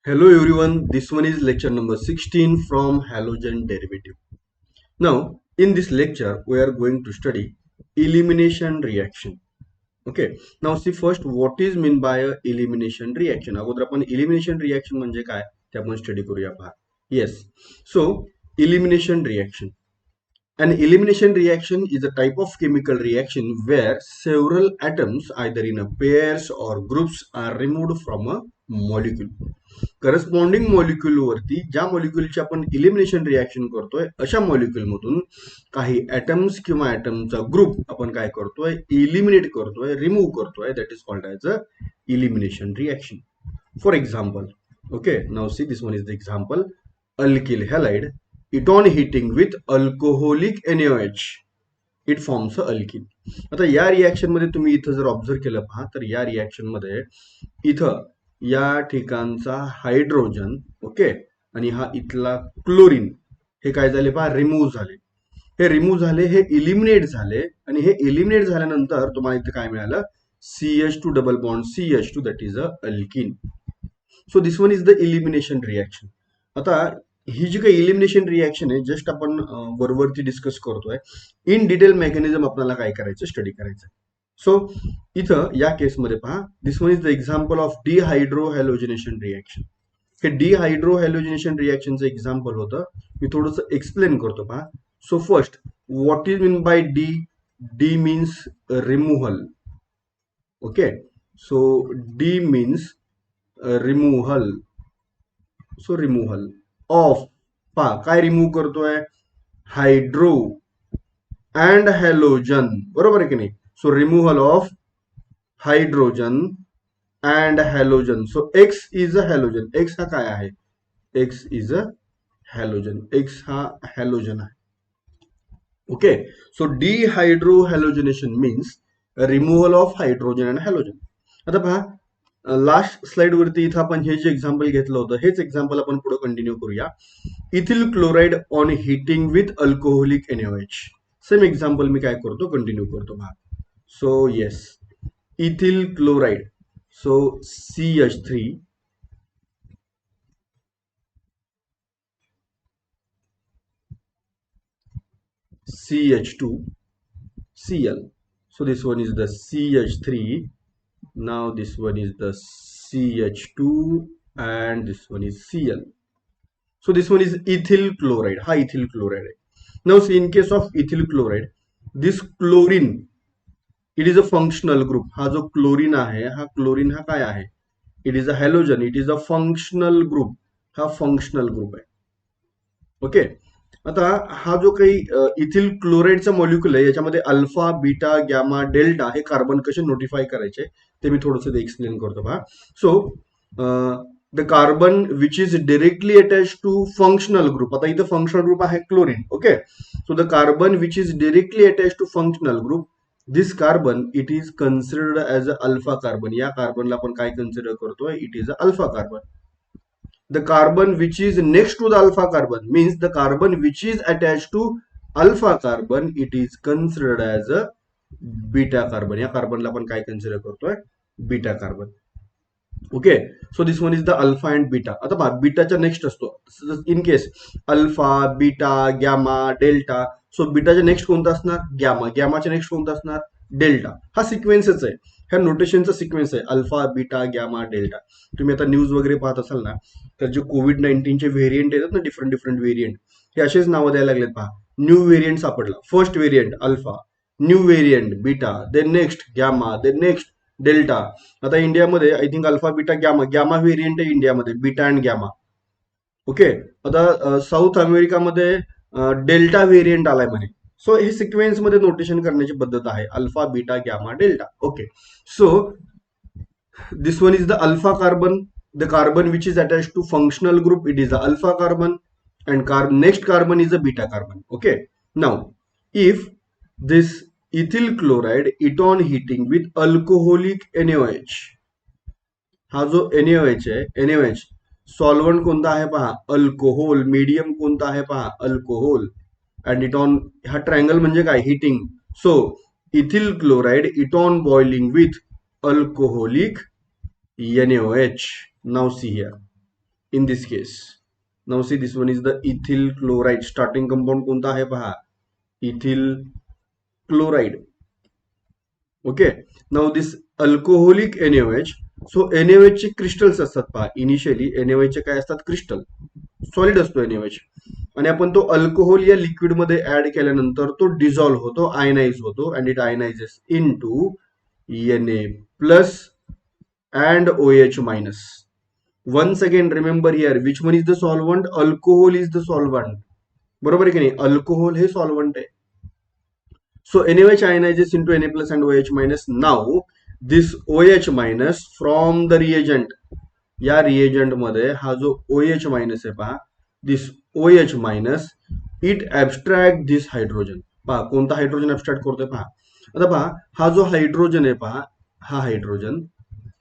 Hello everyone, this one is lecture number 16 from halogen derivative. Now, in this lecture, we are going to study elimination reaction. Okay, now see first what is mean by a elimination reaction. अगोदर आपण elimination reaction म्हणजे काय ते आपण study करूया पहा. Yes, so elimination reaction. An elimination reaction is a type of chemical reaction where several atoms, either in a pairs or groups, are removed from a molecule. Corresponding molecule वरती ज्या मॉलिक्युलची आपण elimination reaction करतोय अशा molecule मधून काही atoms किंवा ॲटमचा group आपण काय करतोय इलिमिनेट करतोय रिमूव्ह करतोय that is called as a elimination reaction. For example, okay, now see this one is the example. Alkyl halide it on heating with alcoholic NaOH it forms a alkyl. आता या reaction मध्ये तुम्ही इथं जर observe केलं पहा तर या रिएक्शन मध्ये इथं या ठिकाणचा हायड्रोजन, ओके, आणि हा इथला क्लोरीन हे काय झाले पहा रिमूव्ह झाले. हे रिमूव्ह झाले, हे इलिमिनेट झाले आणि हे इलिमिनेट झाल्यानंतर तुम्हाला इथं काय मिळालं CH2 double bond CH2 that is a alkene. So this one is the elimination reaction. आता ही जी काही इलिमिनेशन रिएक्शन आहे जस्ट आपण वरवरती डिस्कस करतोय. इन डिटेल मेकॅनिझम आपल्याला काय करायचं स्टडी करायचं. सो इथं या केसमध्ये पहा this one is the example of dehydrohalogenation reaction. हे डिहायड्रोहॅलोजिनेशन रिएक्शनचं एक्झाम्पल होतं. मी थोडंसं एक्सप्लेन करतो पहा. So first what is mean by D. D means removal. Okay, so D means removal. So removal of, पहा काय रिमूव्ह करतोय हायड्रो अँड हॅलोजन, बरोबर आहे की नाही. So removal of hydrogen and halogen. So x is a halogen. X हा काय आहे, x is a halogen. X हा हॅलोजन आहे. Okay, so dehydrohalogenation means removal of hydrogen and halogen. आता पहा लास्ट स्लाइड वरती इथं आपण हे जे एक्झाम्पल घेतलं होतं हेच एक्झाम्पल आपण पुढे कंटिन्यू करूया. Ethyl chloride on heating with alcoholic NaOH. Same example मी काय करतो कंटिन्यू करतो पहा. So yes, ethyl chloride, so CH3, CH2, Cl. So this one is the CH3. Now this one is the CH2 and this one is Cl. So this one is ethyl chloride. Ha ethyl chloride. Now see in case of ethyl chloride, this chlorine, it is a functional group. हा जो chlorine आहे हा chlorine हा काय आहे, it is a halogen. It is a functional group. हा functional group आहे. Okay, आता हा जो काही इथिल क्लोराइडचा मॉलिक्युल आहे याच्यामध्ये अल्फा बीटा गॅमा डेल्टा हे कार्बन कसे नोटिफाय करायचे ते मी थोडंसं एक्सप्लेन करतो पहा. So the carbon which is directly attach to functional group. आता इथं फंक्शनल ग्रुप आहे chlorine. Okay, so the carbon which is directly attach to functional group, this carbon it is considered as a alpha carbon. या कार्बनला आपण काय consider करतोय, it is a alpha carbon. The carbon which is next to the alpha carbon means the carbon which is attached to alpha carbon, it is considered as a beta carbon. या कार्बनला आपण काय consider करतोय, beta carbon. Okay, so this one is the alpha and beta. आता पहा बीटाच्या next असतो in case alpha beta gamma delta. So बीटाच्या next कोणता असणार, गॅमा. गॅमाच्या नेक्स्ट कोणता असणार, डेल्टा. हा सिक्वेन्सच आहे, ह्या नोटेशनचा सिक्वेन्स आहे अल्फा बीटा गॅमा डेल्टा. तुम्ही आता न्यूज वगैरे पाहत असाल ना तर जे COVID-19चे व्हेरियंट येतात ना, डिफरंट डिफरंट व्हेरियंट, हे असेच नावं द्यायला लागलेत पहा. न्यू व्हेरियंट सापडला, first variant alpha, new variant beta, then next gamma, then next delta. आता इंडियामध्ये I think alpha beta gamma, gamma variant आहे इंडियामध्ये, बीटा अँड गॅमा. ओके, आता साऊथ अमेरिकामध्ये डेल्टा व्हेरियंट आलाय म्हणे. सो हे सिक्वेन्स मध्ये नोटेशन करण्याची पद्धत आहे, alpha beta gamma delta. Okay, so this one is the alpha carbon. The carbon which is attached to functional group, it is the alpha carbon, and next carbon is a beta carbon. Okay, now if this ethyl chloride it on heating with alcoholic NaOH, हा जो NaOH आहे, NaOH solvent कोणता आहे पहा, alcohol. Medium कोणता आहे पहा, alcohol. And it on, हा ट्रायंगल म्हणजे काय, heating. So ethyl chloride it on boiling with alcoholic NaOH. Now see here. in this case. Now see, this one is the ethyl chloride. Starting compound कोणता आहे पहा, ethyl chloride. Okay, now this alcoholic NaOH. So NaOH चे crystals असतात पहा. Initially NaOH चे काय असतात, crystal, solid असतो NaOH, आणि आपण तो अल्कोहोल या लिक्विड मध्ये ऍड केल्यानंतर तो डिझॉल्व्ह होतो, आयनाइज होतो, and it ionizes into Na plus and OH minus. Once again remember here, which one is the solvent? Alcohol is the solvent. बरोबर आहे की नाही, अल्कोहोल हे सॉल्वंट आहे. So NaOH ionizes into Na plus and OH minus. Now this OH minus from the reagent, या reagent मध्ये हा जो OH मायनस आहे पहा, this OH minus it abstract this hydrogen. पहा कोणता हायड्रोजन ऍब्स्ट्रॅक्ट करतोय पहा. आता पहा हा जो हायड्रोजन आहे पहा, हा हायड्रोजन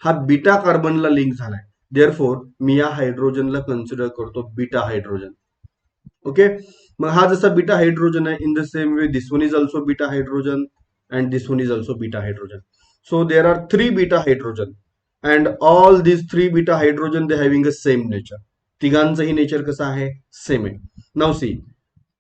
हा बीटा कार्बनला लिंक झालाय. देअरफोर मी या हायड्रोजनला कन्सिडर करतो बीटा हायड्रोजन. ओके, मग हा जसा बीटा हायड्रोजन आहे, in the same way this one is also beta hydrogen and this one is also beta hydrogen. So there are 3 beta hydrogen and all these 3 beta hydrogen they having a same nature. तिघांचंही nature कसं आहे, same आहे. Now see,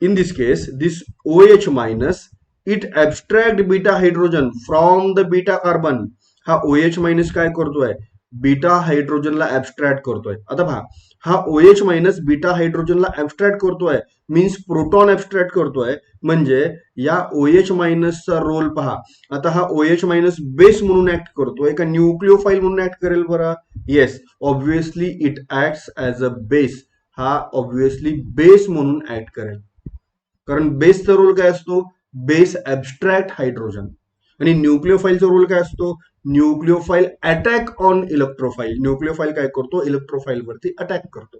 in this case this OH minus it abstract beta hydrogen from the beta carbon. हा OH minus काय करतोय, beta हायड्रोजनला ऍब्स्ट्रॅक्ट करतोय. आता पहा हा OH मायनस बीटा हायड्रोजनला ऍब्स्ट्रॅक्ट करतोय, मीन्स प्रोटॉन ऍब्स्ट्रॅक्ट करतोय. म्हणजे या OH मायनसचा रोल पहा. आता हा OH मायनस बेस म्हणून ऍक्ट करतोय का न्यूक्लिओफाईल म्हणून ऍक्ट करेल बरं? Yes, obviously it acts as a base. हा ऑब्व्हियसली बेस म्हणून ऍक्ट करेल, कारण बेसचा रोल काय असतो, बेस ऍब्स्ट्रॅक्ट हायड्रोजन. आणि न्यूक्लिओफाईलचा रोल काय असतो, न्यूक्लिओफाईल अटॅक ऑन इलेक्ट्रोफाईल. न्यूक्लिओफाईल काय करतो, इलेक्ट्रोफाईल वरती अटॅक करतो.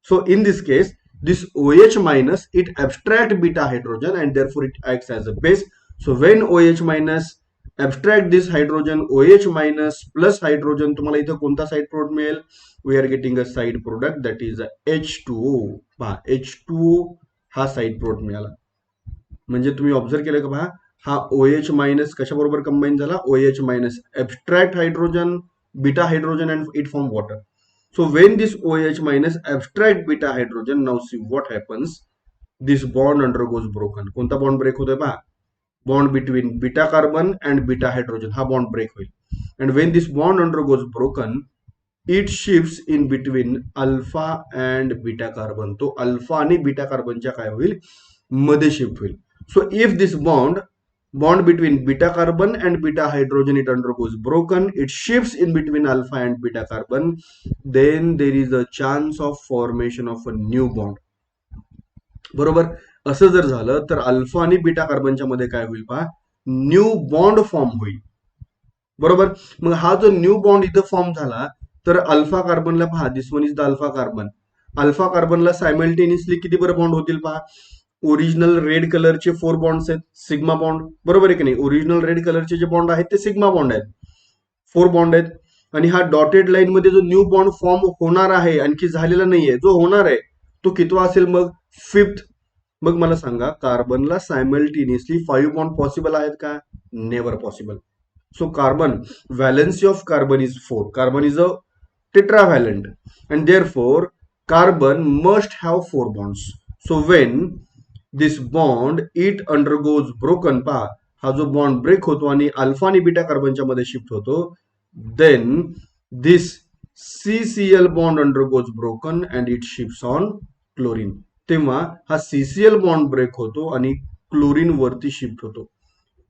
So in this case this OH minus it abstract beta hydrogen and therefore it acts as a base. So when OH minus abstract this hydrogen, OH minus plus hydrogen, तुम्हाला इथं कोणता side product मिळेल, we are getting a side product that is H2O. पहा H2O हा side product मिळाला. म्हणजे तुम्ही observe केलं का पहा, हा OH मायनस कशाबरोबर कंबाईन झाला, OH minus abstract hydrogen, beta hydrogen and it form water. So when this OH minus abstract beta hydrogen, now see what happens, this bond undergoes broken. कोणता bond break होतोय पहा, bond between beta carbon and beta hydrogen, हा bond break होईल. And Wien this bond undergoes broken it shifts in between alpha and beta carbon. तो alpha आणि beta कार्बनच्या काय होईल, मध्ये शिफ्ट होईल. So if this bond between beta carbon and beta hydrogen it undergoes broken, it shifts in between alpha and beta carbon, then there is a chance of formation of a new bond. बरोबर, असं जर झालं तर alpha आणि beta कार्बनच्या मध्ये काय होईल पहा, न्यू बॉन्ड फॉर्म होईल. बरोबर, मग हा जो न्यू बॉन्ड इथं फॉर्म झाला तर अल्फा कार्बनला पहा, this one is the alpha carbon. Alpha कार्बनला सायमल्टेनियसली किती बरं बॉन्ड होतील पहा, ओरिजिनल रेड कलरचे 4 बॉन्ड्स आहेत, सिग्मा बॉन्ड. बरोबर आहे की नाही, ओरिजिनल रेड कलरचे जे बॉन्ड आहेत ते सिग्मा बॉन्ड आहेत, 4 बॉन्ड आहेत. आणि हा डॉटेड लाईन मध्ये जो न्यू बॉन्ड फॉर्म होणार आहे, आणखी झालेला नाहीये, जो होणार आहे तो कितवा असेल मग, 5th. मग मला सांगा, कार्बनला सायमल्टेनियसली 5 बॉन्ड पॉसिबल आहेत का, never possible. So carbon, valency of carbon is 4. Carbon is a tetravalent and therefore carbon must have 4 bonds. So when this bond it undergoes broken, पहा हा जो बॉन्ड ब्रेक होतो आणि अल्फा आणि beta कार्बनच्या मध्ये शिफ्ट होतो, then this CCl bond undergoes broken and it shifts on chlorine. तेव्हा हा CCl बॉन्ड ब्रेक होतो आणि क्लोरीन वरती शिफ्ट होतो.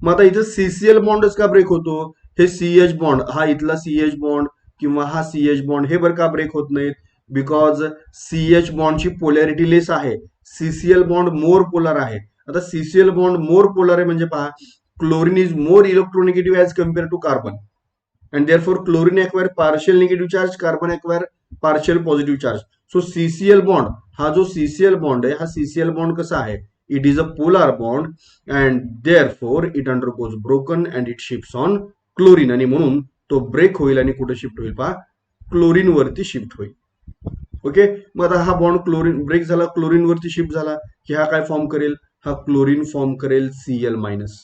मग आता इथं CCl बॉन्डच का ब्रेक होतो, हे CH बॉन्ड, हा इथला CH बॉन्ड किंवा हा CH बॉन्ड हे बरं का ब्रेक होत नाहीत, बिकॉज CH बॉन्डची पोलॅरिटी लेस आहे, CCl बॉन्ड मोर पोलर आहे. आता CCl बॉन्ड मोर पोलर आहे म्हणजे पहा, chlorine is more electronegative as compare to carbon and therefore chlorine acquire partial negative charge, carbon acquire partial positive charge. So CCl bond, हा जो CCl bond आहे, हा CCl bond कसा आहे, it is a polar bond and therefore it undergoes broken and it shifts on chlorine. आणि म्हणून तो break होईल आणि कुठे शिफ्ट होईल पहा, क्लोरीन वरती शिफ्ट होईल. ओके, मग आता हा बॉन्ड क्लोरीन ब्रेक झाला, क्लोरीन वरती शिफ्ट झाला की हा काय फॉर्म करेल, हा क्लोरीन फॉर्म करेल Cl मायनस.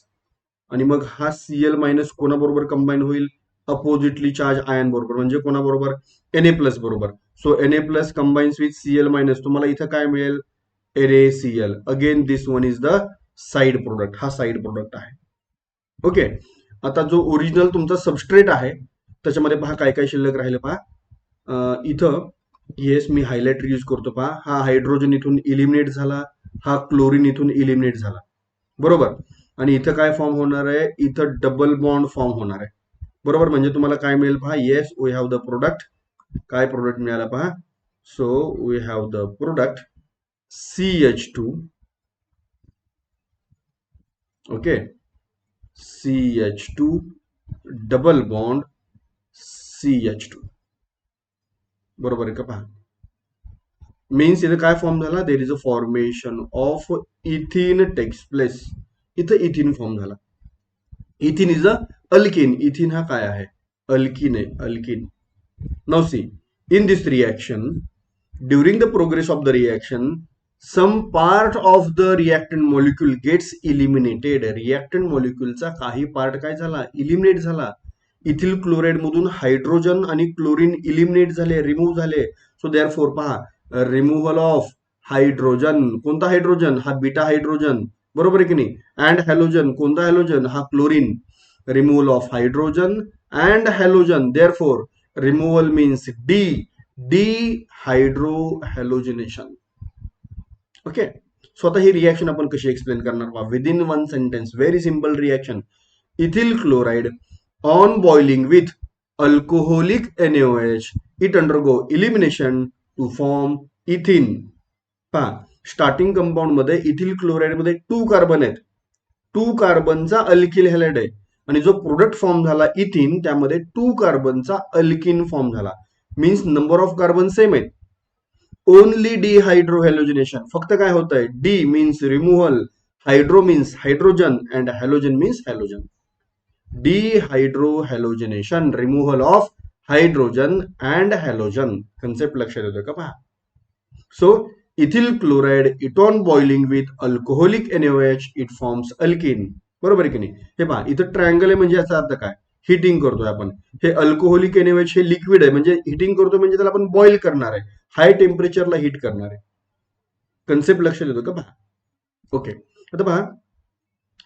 आणि मग हा Cl मायनस कोणाबरोबर कंबाईन होईल, अपोजिटली चार्ज आयन बरोबर, म्हणजे कोणाबरोबर, Na प्लस बरोबर. So Na+ combines with Cl- तुम्हाला इथं काय मिळेल, NaCl. Again this one is the side product. हा साइड प्रोडक्ट आहे. ओके. आता जो ओरिजिनल तुमचा सबस्ट्रेट आहे त्याच्यामध्ये पहा काय काय शिल्लक राहिले पहा. इथं येस मी हायलाइटर यूज करतो पहा. हा हायड्रोजन इथून इलिमिनेट झाला, हा क्लोरीन इथून इलिमिनेट झाला, बरोबर. आणि इथं काय फॉर्म होणार आहे, इथं डबल बॉन्ड फॉर्म होणार आहे, बरोबर. म्हणजे तुम्हाला काय मिळेल पहा, yes we have the product. काय प्रोडक्ट मिळाला पहा. So we have the product CH2. Okay, CH2 double bond CH2, बरोबर आहे का पहा. मीन्स इथं काय फॉर्म झाला, there is a formation of ethene takes place. इथं इथिन फॉर्म झाला. इथिन इज अ अल्किन. इथिन हा काय आहे, अल्किन आहे, alkene. Now see, in this reaction, during the progress of the reaction, some part of the reactant molecule gets eliminated. reactant molecule चा काही part काय झाला, इलिमिनेट झाला. इथिल क्लोराइड मधून हायड्रोजन आणि क्लोरीन इलिमिनेट झाले, रिमूव्ह झाले. सो देअरफॉर पहा, रिमूव्हल ऑफ हायड्रोजन. कोणता हायड्रोजन, हा बीटा हायड्रोजन, बरोबर आहे की नाही. And halogen. कोणता हॅलोजन, हा chlorine. Removal of hydrogen and halogen. Therefore removal means dehydrohalogenation. Okay. So आता ही रिएक्शन आपण कशी एक्सप्लेन करणार पहा, within one sentence. Very simple reaction. Ethyl chloride on boiling with alcoholic NaOH, it undergo elimination to form ethene. पहा, starting compound मध्ये ethyl chloride मध्ये 2 carbon आहेत. 2 कार्बनचा अल्किल हॅलाइड आहे. आणि जो प्रोडक्ट फॉर्म झाला इथिन, त्यामध्ये 2 कार्बनचा अल्किन फॉर्म झाला. Means number of carbon same आहेत. Only dehydrohalogenation. फक्त काय होत आहे, de means removal, hydro means hydrogen and halogen means halogen. Dehydrohalogenation, removal of hydrogen and halogen. Concept लक्षात येतोय का पहा. So ethyl chloride it on boiling with alcoholic NaOH, it forms alkene, बरोबर आहे की नाही. हे पहा, इथं ट्रायंगल आहे म्हणजे याचा अर्थ काय, हिटिंग करतोय आपण. हे अल्कोहोलिक NaOH हे लिक्विड आहे, म्हणजे हिटिंग करतोय म्हणजे त्याला आपण बॉईल करणार आहे, हाय टेम्परेचरला हीट करणार आहे. कन्सेप्ट लक्षात येतो का पहा. ओके. आता पहा,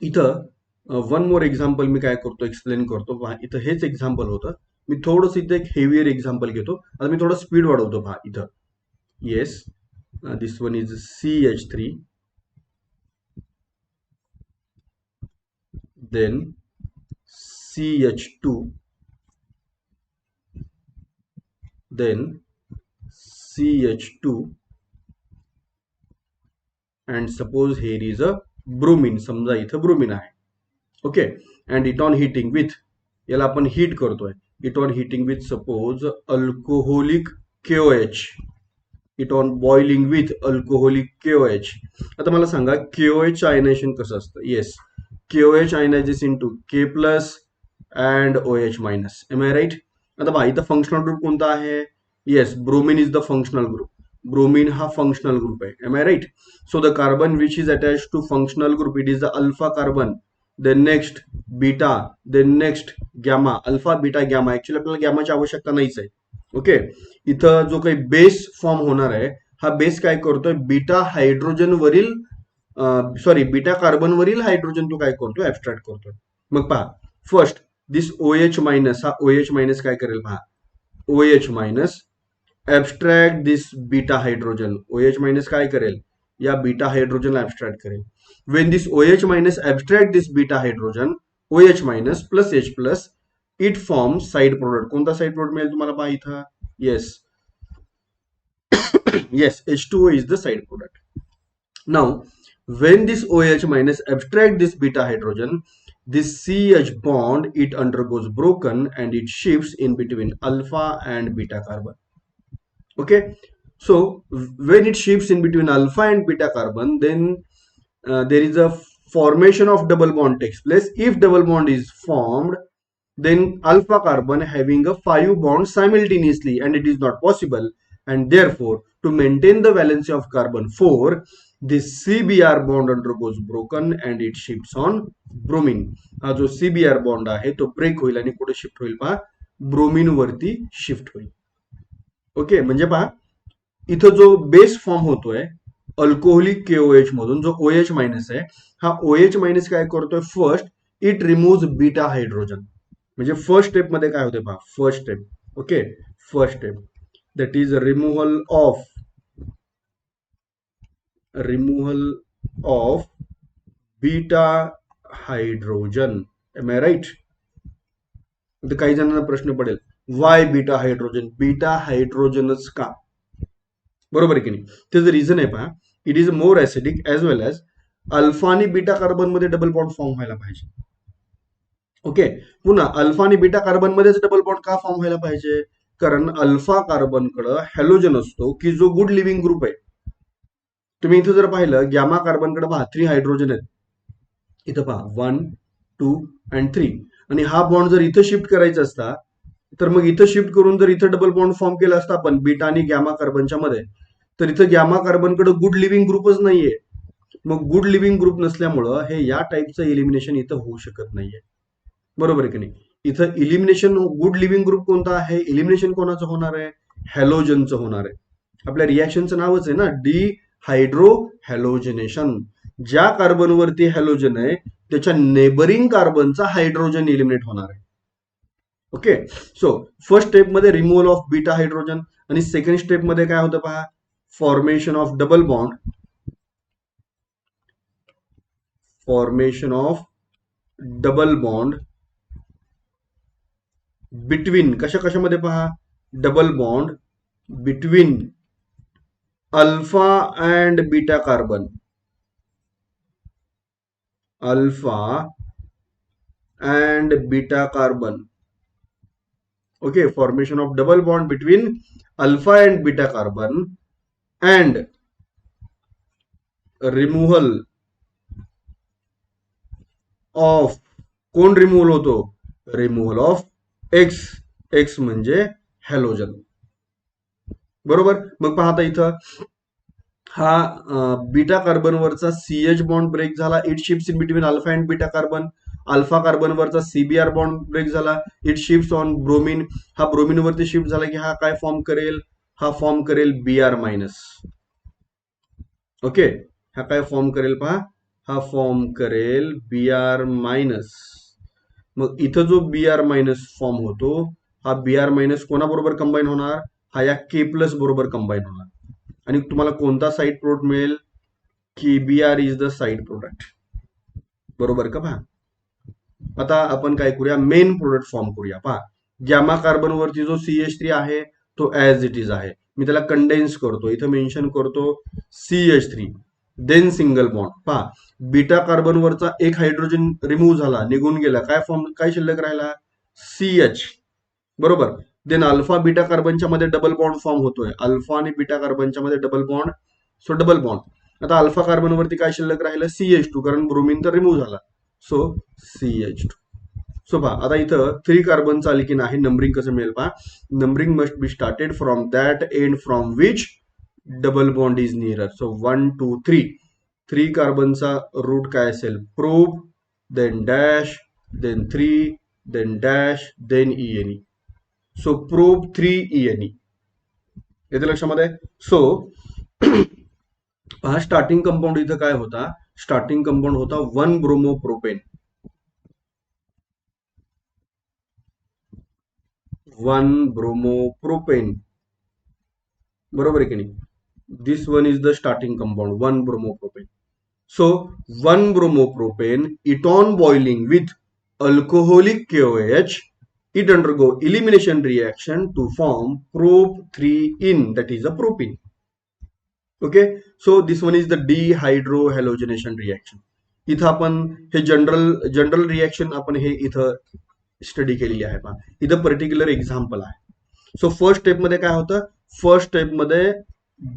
इथं वन मोर एक्झाम्पल मी काय करतो, एक्सप्लेन करतो पहा. इथं हेच एक्झाम्पल होतं. मी थोडंसं इथं एक हेवियर एक्झाम्पल घेतो. आता मी थोडं स्पीड वाढवतो पहा इथं. Yes, this one is CH3, then CH2, then CH2, and suppose here is a bromine. समजा इथं ब्रोमिन आहे. Okay. And it on heating with, याला आपण हीट करतोय, it on heating with suppose alcoholic KOH, it on boiling with alcoholic KOH. आता मला सांगा KOH ionisation कसं असतं. Yes, KOH ionises into K+ अँड OH-. Am I right. आता पहा, इथं फंक्शनल ग्रुप कोणता आहे. Yes, bromine is the functional group. Bromine हा फंक्शनल ग्रुप आहे. Am I right. So the carbon which is attach to functional group, it is the alpha carbon, then next beta, then next gamma. Alpha beta gamma. Actually आपल्याला गॅमाची आवश्यकता नाहीच आहे. Okay. इथं जो काही बेस फॉर्म होणार आहे, हा बेस काय करतोय, बीटा हायड्रोजन वरील बीटा कार्बन वरील हायड्रोजन तो काय करतोय, ऍब्स्ट्रॅक्ट करतोय. मग पहा, फर्स्ट दिस OH-, हा OH- काय करेल पहा, OH- abstract this beta hydrogen. OH- काय करेल, या बीटा हायड्रोजनला ऍब्स्ट्रॅक्ट करेल. When this OH- abstract this beta hydrogen, OH- plus H+, it form side product. कोणता साइड प्रोडक्ट मिळेल तुम्हाला पहा इथं. Yes, yes, H2O is the side product. Now, when this OH- abstract this beta hydrogen, this CH bond, it undergoes broken and it shifts in between alpha and beta carbon. Okay. So, when it shifts in between alpha and beta carbon, then there is a formation of double bond takes place. If double bond is formed, then alpha carbon having a 5 bonds simultaneously, and it is not possible, and therefore to maintain the valency of carbon 4, this CBr bond undergoes broken and it shifts on bromine. हा जो CBr bond आहे तो break होईल आणि कुठे shift होईल पहा, bromine वरती शिफ्ट होईल. ओके, म्हणजे पहा इथं जो बेस फॉर्म होतोय अल्कोहोलिक केओएच मधून, जो OH मायनस आहे, हा OH मायनस काय करतोय, first it remove beta hydrogen. म्हणजे फर्स्ट स्टेप मध्ये काय होते पहा, first step, okay, first step that is removal of beta hydrogen. Am I right? तर काही जणांना प्रश्न पडेल, वाय बीटा हायड्रोजन, बीटा हायड्रोजनच का? बरोबर आहे की नाही? त्याचं रिझन आहे पहा, it is more acidic as well as alpha आणि बीटा कार्बन मध्ये डबल बॉन्ड फॉर्म व्हायला पाहिजे. ओके, पुन्हा अल्फा आणि बीटा कार्बन मध्येच डबल बॉन्ड का फॉर्म व्हायला पाहिजे? कारण अल्फा कार्बन कडे हॅलोजन असतो की जो गुड लिव्हिंग ग्रुप आहे. तुम्ही इथं जर पाहिलं, गॅमा कार्बन कडे पहा 3 हायड्रोजन आहेत. इथं पहा 1, 2 अँड 3. आणि हा बॉन्ड जर इथं शिफ्ट करायचा असता, तर मग इथं शिफ्ट करून जर इथं डबल बॉन्ड फॉर्म केला असता आपण बीटा आणि गॅमा कार्बनच्या मध्ये, तर इथं गॅमा कार्बनकडे गुड लिव्हिंग ग्रुपच नाहीये. मग गुड लिव्हिंग ग्रुप नसल्यामुळं हे या टाईपचं इलिमिनेशन इथं होऊ शकत नाहीये. बरोबर आहे की नाही? इथं इलिमिनेशन गुड लिव्हिंग ग्रुप कोणता आहे, इलिमिनेशन कोणाचं होणार आहे, हॅलोजनचं होणार आहे. आपल्या रिॲक्शनचं नावच आहे ना, डी हायड्रो हॅलोजनेशन. ज्या कार्बनवरती हॅलोजन आहे त्याच्या नेबरिंग कार्बनचा हायड्रोजन इलिमिनेट होणार आहे. ओके, सो फर्स्ट स्टेप मध्ये रिमूव्हल ऑफ बीटा हायड्रोजन, आणि सेकंड स्टेप मध्ये काय होतं पहा, formation of double bond, formation of double bond between, कशा कशामध्ये पहा, double bond between alpha and beta carbon, alpha and beta carbon. Okay, formation of double bond between alpha and beta carbon and removal of, कोण removal होतो, removal of x, x म्हणजे halogen. बरोबर. मग पहा आता इथं हा बीटा कार्बनवरचा CH बॉन्ड ब्रेक झाला, it shifts in between alpha and beta carbon. Alpha कार्बनवरचा CBr बॉन्ड ब्रेक झाला, इट शिफ्ट ऑन ब्रोमिन. हा ब्रोमिन वरती शिफ्ट झाला की हा काय फॉर्म करेल, हा फॉर्म करेल Br मायनस. ओके, हा काय फॉर्म करेल पहा, हा फॉर्म करेल Br मायनस. मग इथं जो Br मायनस फॉर्म होतो, हा Br मायनस कोणाबरोबर कंबाईन होणार, हा या K प्लस बरोबर कंबाईन होणार. आणि तुम्हाला कोणता साईड प्रोडक्ट मिळेल, की Br is the side product. बरोबर का? पहा आता आपण काय करूया, मेन प्रोडक्ट फॉर्म करूया. पहा, गॅमा कार्बन वरती जो CH3 आहे तो ऍज इट इज आहे. मी त्याला कंडेन्स करतो, इथं मेन्शन करतो CH3, देन सिंगल बॉन्ड. पहा, बीटा कार्बन वरचा एक हायड्रोजन रिमूव्ह झाला, निघून गेला, काय फॉर्म, काय शिल्लक राहिला, CH. बरोबर. देन अल्फा बीटा कार्बनच्या मध्ये डबल बॉन्ड फॉर्म होतोय, अल्फा आणि बीटा कार्बनच्या मध्ये double bond, so double bond. आता अल्फा कार्बन वरती काय शिल्लक राहिलं, CH2, कारण ब्रोमिन तर रिमूव्ह झाला, सो CH2. सो पहा आता इथं 3 कार्बनचा अल्किन आहे, नंबरिंग कसं मिळेल पहा, numbering must be started from that end from which double bond is nearer. So 1 2 3, 3 कार्बनचा रूट काय असेल, prop, then dash, then 3, then dash, then ENE. So prop 3 ENE येते लक्षामध्ये. सो पहा, स्टार्टिंग कंपाऊंड इथं काय होता, स्टार्टिंग कंपाऊंड होता 1 ब्रोमोप्रोपेन, 1 ब्रोमोप्रोपेन. बरोबर आहे की नाही? This one is the starting compound 1 bromopropane. So 1 bromopropane it on boiling with alcoholic KOH, it undergo elimination reaction to form prop 3 that is a propene. Okay, so this one is the dehydrohalogenation reaction. इथं आपण हे general reaction आपण हे इथं study केलेली आहे. पहा, इथं पर्टिक्युलर एक्झाम्पल आहे. सो फर्स्ट स्टेप मध्ये काय होतं, फर्स्ट स्टेप मध्ये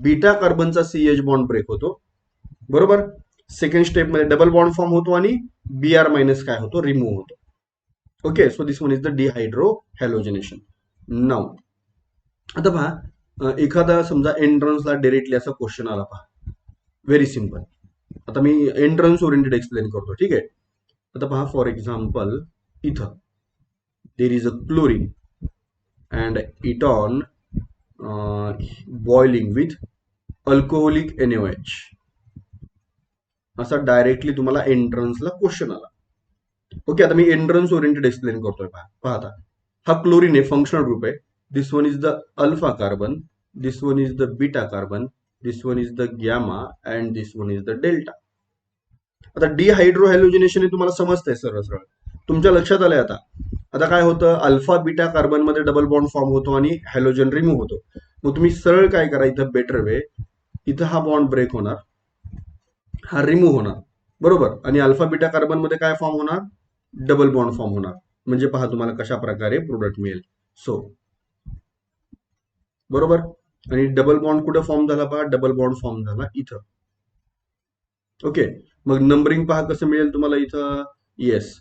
बीटा कार्बनचा CH बॉन्ड ब्रेक होतो. बरोबर. सेकंड स्टेप मध्ये डबल बॉन्ड फॉर्म होतो आणि Br मायनस काय होतो, रिमूव्ह होतो. Okay, so this one is the dehydro halogenation. Now आता पहा, एखादा समजा एंट्रन्सला डायरेक्टली असा क्वेश्चन आला, पहा व्हेरी सिम्पल. आता मी एंट्रन्स ओरिएंटेड एक्सप्लेन करतो, ठीक आहे. आता पहा, फॉर एक्झाम्पल इथं देर is a chlorine and it on boiling with alcoholic NaOH, असा डायरेक्टली तुम्हाला एंट्रन्सला क्वेश्चन आला. ओके, आता मी एंट्रन्स ओरिएंटेड एक्सप्लेन करतोय. पाहता, हा क्लोरीन आहे, फंक्शनल ग्रुप आहे. This one is the alpha carbon, this one is the beta carbon, this one is the gamma and this one is the delta. आता dehydrohalogenation हे तुम्हाला समजतंय सरळ सरळ, तुमच्या लक्षात आलंय. आता आता काय होतं, अल्फा बीटा कार्बन मध्ये डबल बॉन्ड फॉर्म होतो आणि हॅलोजन रिमूव्ह होतो. मग तुम्ही सरळ काय करा, इथं बेटर वे, इथं हा बॉन्ड ब्रेक होणार, हा रिमूव्ह होणार, बरोबर. आणि अल्फा बीटा कार्बन मध्ये काय फॉर्म होणार, डबल बॉन्ड फॉर्म होणार. म्हणजे पहा तुम्हाला कशा प्रकारे प्रोडक्ट मिळेल. सो बरोबर. आणि डबल बॉन्ड कुठे फॉर्म झाला पहा, डबल बॉन्ड फॉर्म झाला इथं. ओके, मग नंबरिंग पहा कसं मिळेल तुम्हाला इथं. येस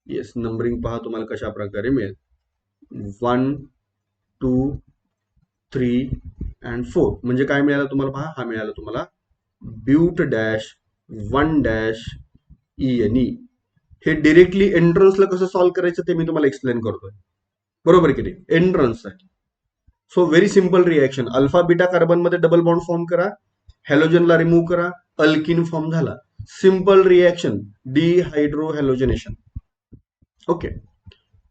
येस, नंबरिंग पहा तुम्हाला कशा प्रकारे मिळेल. 1 2 3 अँड 4. म्हणजे काय मिळालं तुम्हाला पहा, हा मिळाला तुम्हाला ब्यूट डॅश 1 डॅश ENE. हे डिरेक्टली एंट्रन्सला कसं सॉल्व्ह करायचं ते मी तुम्हाला एक्सप्लेन करतोय, बरोबर की नाही, एंट्रन्ससाठी. So very simple reaction, alpha beta carbon मध्ये डबल बॉन्ड फॉर्म करा, हॅलोजनला रिमूव्ह करा, अल्किन फॉर्म झाला. Simple reaction, dehydrohalogenation. ओके,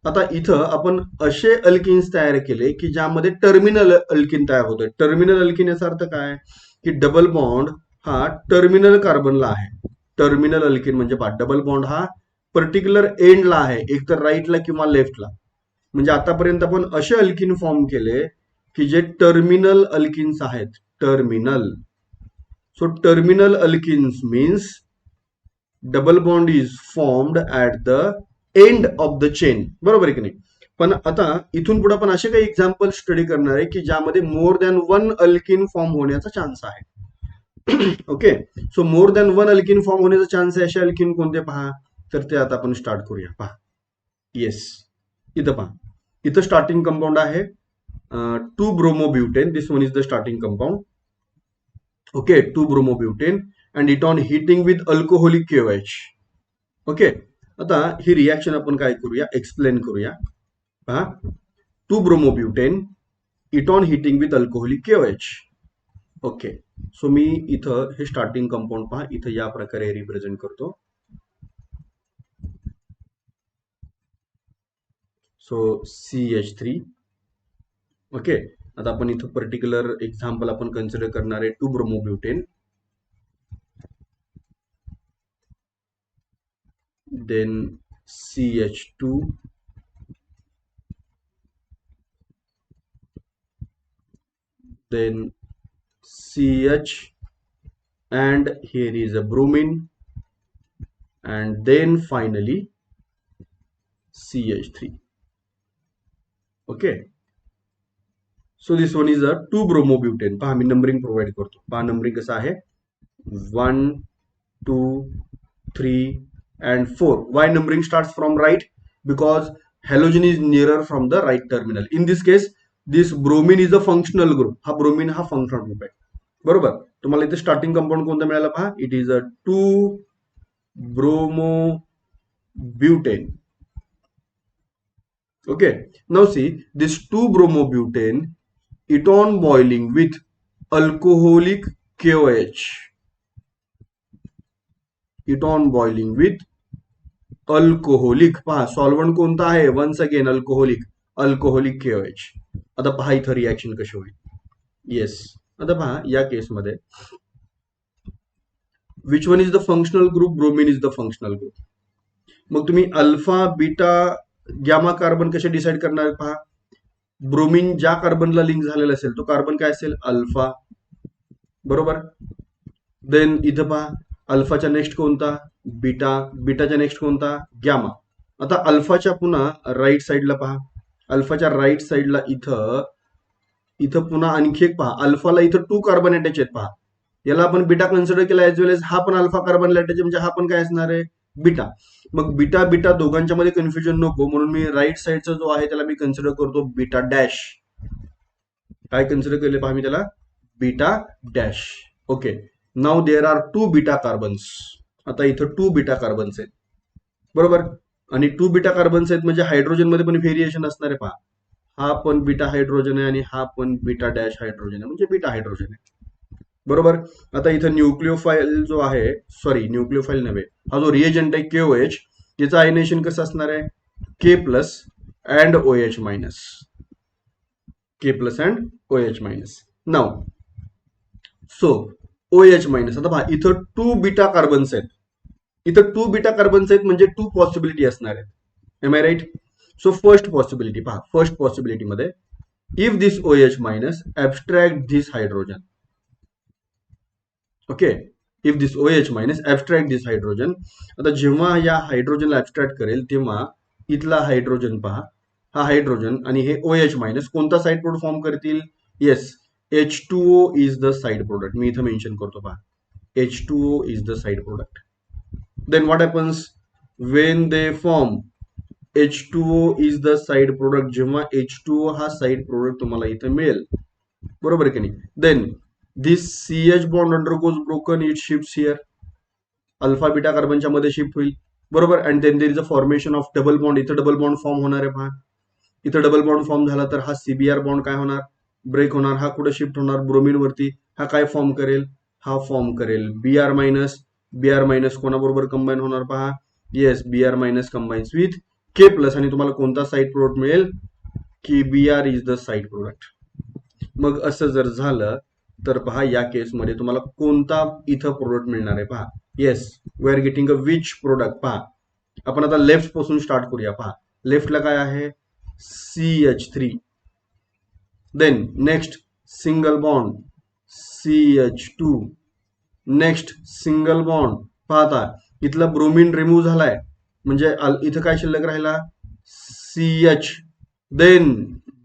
आता इथं आपण असे अल्किन्स तयार केले की ज्यामध्ये टर्मिनल अल्किन तयार होतोय. टर्मिनल अल्किन याचा अर्थ काय, की डबल बॉन्ड हा टर्मिनल कार्बनला आहे. टर्मिनल अल्किन म्हणजे पहा, डबल बॉन्ड हा पर्टिक्युलर एंडला आहे, एक तर राईटला किंवा लेफ्टला. म्हणजे आतापर्यंत आपण असे अल्किन फॉर्म केले की जे टर्मिनल अल्किन्स आहेत. Terminal. So terminal alkenes means double bond is formed at the end of the chain, बरोबर आहे की नाही. पण आता इथून पुढे आपण असे काही एक्झाम्पल स्टडी करणार आहे की ज्यामध्ये मोर दॅन 1 अल्किन फॉर्म होण्याचा चान्स आहे. Okay, so more than 1 alkene form होण्याचा चान्स आहे. असे अल्किन कोणते पहा, तर ते आता आपण स्टार्ट करूया. पहा, येस, इथं पहा, इथं स्टार्टिंग कंपाऊंड आहे 2 bromobutane. This one is the starting compound. Okay, 2 bromobutane and it on heating with alcoholic KOH. Okay, आता ही रिॲक्शन आपण काय करूया, एक्सप्लेन करूया. पहा, 2 bromobutane it on heating with alcoholic KOH. Okay, so मी इथं हे स्टार्टिंग कंपाऊंड पहा, इथं या प्रकारे रिप्रेझेंट करतो. So CH3. ओके, आता आपण इथं पर्टिक्युलर एक्झाम्पल आपण कन्सिडर करणार आहे 2 ब्रोमोब्युटेन, then CH2, then CH, and here is a bromine, and then finally CH3. Okay, so this one is a 2 bromobutane. पहा मी नंबरिंग प्रोव्हाइड करतो. पहा नंबरिंग कसं आहे, 1 2 3 and 4. Why numbering starts from right? Because halogen is nearer from the right terminal. In this case, this bromine is a functional group. हा bromine हा functional group आहे, बरोबर. तुम्हाला इथे स्टार्टिंग कंपाऊंड कोणतं मिळालं पहा, it is a 2 bromobutane. Okay, now see this 2 bromobutane, it on boiling with alcoholic KOH. It on boiling with alcoholic. पहा सॉल्व्हंट कोणता आहे, once again alcoholic, alcoholic KOH. आता पहा इथं रिॲक्शन कशी होईल. येस, आता पहा या केसमध्ये which one is the functional group, bromine is the functional group. मग तुम्ही अल्फा बीटा गॅमा कार्बन कसे डिसाईड करणार पहा. ब्रोमीन ज्या कार्बनला लिंक झालेला असेल तो कार्बन काय असेल, अल्फा, बरोबर. देन इथं पहा अल्फाच्या नेक्स्ट कोणता, बीटा, बीटाच्या नेक्स्ट कोणता, गॅमा. आता अल्फाच्या पुन्हा राईट साईडला पहा, अल्फाच्या राईट साईडला इथं इथं पुन्हा आणखी एक पहा, अल्फाला इथं 2 कार्बन अटॅच आहेत पहा. याला आपण बीटा कन्सिडर केला एज वेल एज हा पण अल्फा कार्बनला अटॅच म्हणजे हा पण काय असणार आहे, बीटा. मग बीटा बीटा दोघांच्या मध्ये कन्फ्युजन नको म्हणून मी राईट साईडचा जो आहे त्याला मी कन्सिडर करतो बीटा डॅश. काय कन्सिडर केले पहा मी त्याला, beta dash. Okay, now there are 2 beta carbons. आता इथं 2 बीटा कार्बन्स आहेत, बरोबर. आणि 2 बीटा कार्बन्स आहेत म्हणजे हायड्रोजन मध्ये पण व्हेरिएशन असणार आहे पहा. हा पण बीटा हायड्रोजन आहे आणि हा पण बीटा डॅश हायड्रोजन आहे, म्हणजे बीटा हायड्रोजन आहे. बरोबर. आता इथं न्यूक्लिओफाईल जो आहे, सॉरी न्यूक्लिओफाईल नव्हे, हा जो रिएजंट आहे KOH, त्याचं आयनेशन कसं असणार आहे, K plus and OH minus, K plus and OH minus. Now so OH minus. आता पहा इथं 2 बीटा कार्बन्स आहेत, इथं 2 बीटा कार्बन्स आहेत म्हणजे 2 पॉसिबिलिटी असणार आहेत. Am I right? So first possibility पहा, फर्स्ट पॉसिबिलिटी मध्ये if this OH minus abstract this hydrogen, okay, if this OH minus abstract this hydrogen. आता जेव्हा या हायड्रोजनला ऍब्स्ट्रॅक्ट करेल तेव्हा इथला हायड्रोजन पहा, हा हायड्रोजन आणि हे OH मायनस कोणता साइड प्रोडक्ट फॉर्म करतील? Yes, H2O is the side product. मी इथं मेन्शन करतो पहा, H2O is the side product. Then what happens when they form H2O is the side product. जेव्हा H2O हा साइड प्रोडक्ट तुम्हाला इथं मिळेल, बरोबर की नाही, then this CH bond undergoes broken, it shifts here, alpha beta कार्बनच्या मध्ये शिफ्ट होईल, बरोबर. And then there is a formation of double bond. इथं डबल बॉन्ड फॉर्म होणार आहे पहा, इथं डबल बॉन्ड फॉर्म झाला तर हा CBr बॉन्ड काय होणार, ब्रेक होणार. हा कुठे शिफ्ट होणार, ब्रोमिन वरती. हा काय फॉर्म करेल, हा फॉर्म करेल Br मायनस. Br मायनस कोणाबरोबर कंबाईन होणार पहा, yes, Br minus combines with K plus, आणि तुम्हाला कोणता साइड प्रोडक्ट मिळेल, की Br is the side product. मग असं जर झालं तर पहा या केसमध्ये तुम्हाला कोणता इथं प्रोडक्ट मिळणार आहे पहा, yes, we are getting a which product. पहा आपण आता लेफ्ट पासून स्टार्ट करूया. पहा लेफ्टला काय आहे, CH3, then next single bond CH2, next single bond. पाहता इथला ब्रोमिन रिमूव्ह झालाय, म्हणजे इथं काय शिल्लक राहिला, CH, देन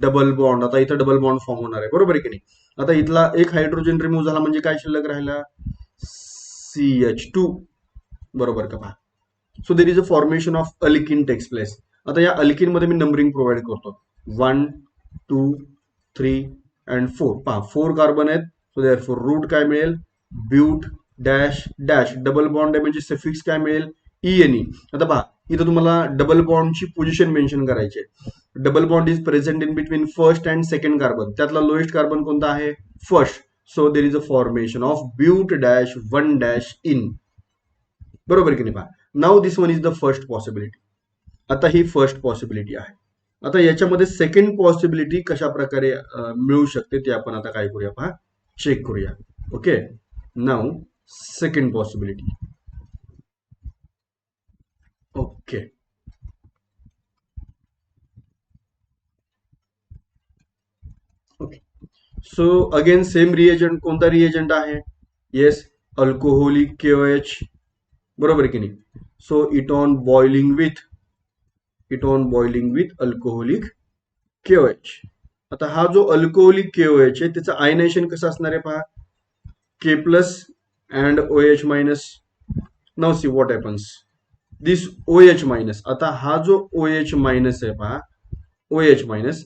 डबल बॉन्ड. आता इथं डबल बॉन्ड फॉर्म होणार आहे, बरोबर आहे की नाही. आता इथला एक हायड्रोजन रिमूव्ह झाला म्हणजे काय शिल्लक राहिला, CH2, बरोबर का पहा. So there is a formation of alkene takes place. आता या अल्किन मध्ये मी नंबरिंग प्रोव्हाइड करतो, 1 2 3 अँड 4. पहा 4 कार्बन आहेत, सो देअरफॉर रूट काय मिळेल, but dash dash. Double bond आहे म्हणजे सफिक्स काय मिळेल, ENE. आता पहा इथं तुम्हाला डबल बॉन्डची पोझिशन मेन्शन करायची आहे. Double bond is present in between first and second carbon. त्यातला लोएस्ट कार्बन कोणता आहे, first. So there is a formation of but dash 1 dash ene, बरोबर की नाही पहा. Now this one is the first possibility. आता ही फर्स्ट पॉसिबिलिटी आहे. आता याच्यामध्ये सेकंड पॉसिबिलिटी कशा प्रकारे मिळू शकते ते आपण आता काय करूया पहा, चेक करूया. Okay, now second possibility. Okay, okay. So again same reagent, कोणता रिएजंट आहे, येस, अल्कोहोलिक KOH, बरोबर की नाही. So it on boiling with alcoholic KOH. आता हा जो अल्कोहोलिक KOH आहे त्याचं आयनेशन कसं असणार आहे पहा, K plus and OH minus. Now see what happens, this OH minus. आता हा जो OH मायनस आहे पहा, OH minus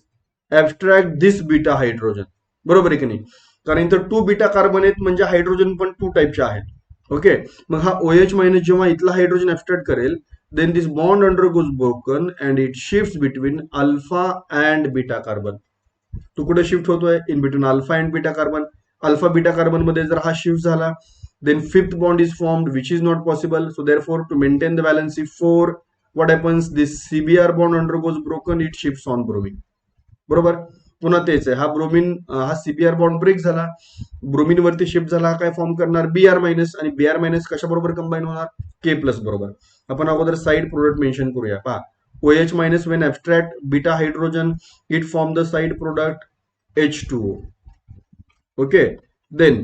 abstract this beta hydrogen, बरोबर आहे की नाही. कारण इथं 2 बीटा कार्बन आहेत म्हणजे हायड्रोजन पण 2 टाईपचे आहेत. ओके, मग हा OH मायनस जेव्हा इथला हायड्रोजन ऍब्स्ट्रॅक्ट करेल, then this bond undergoes broken and it shifts between alpha and beta carbon. तो कुठे शिफ्ट होतोय, in between alpha and beta carbon. Alpha beta carbon मध्ये जर हा शिफ्ट झाला, then fifth bond is formed which is not possible. So therefore to maintain the valency 4, what happens, this CBr bond undergoes broken, it shifts on bromine, बरोबर. पुन्हा तेच आहे, हा bromine, हा CBr बॉन्ड ब्रेक झाला, bromine वरती shift झाला, काय फॉर्म करणार, Br मायनस. आणि Br मायनस कशा बरोबर कंबाईन होणार, K प्लस बरोबर. आपण अगोदर साइड प्रोडक्ट मेन्शन करूया पहा, OH minus when abstract beta hydrogen, it form the side product H2O. Okay, then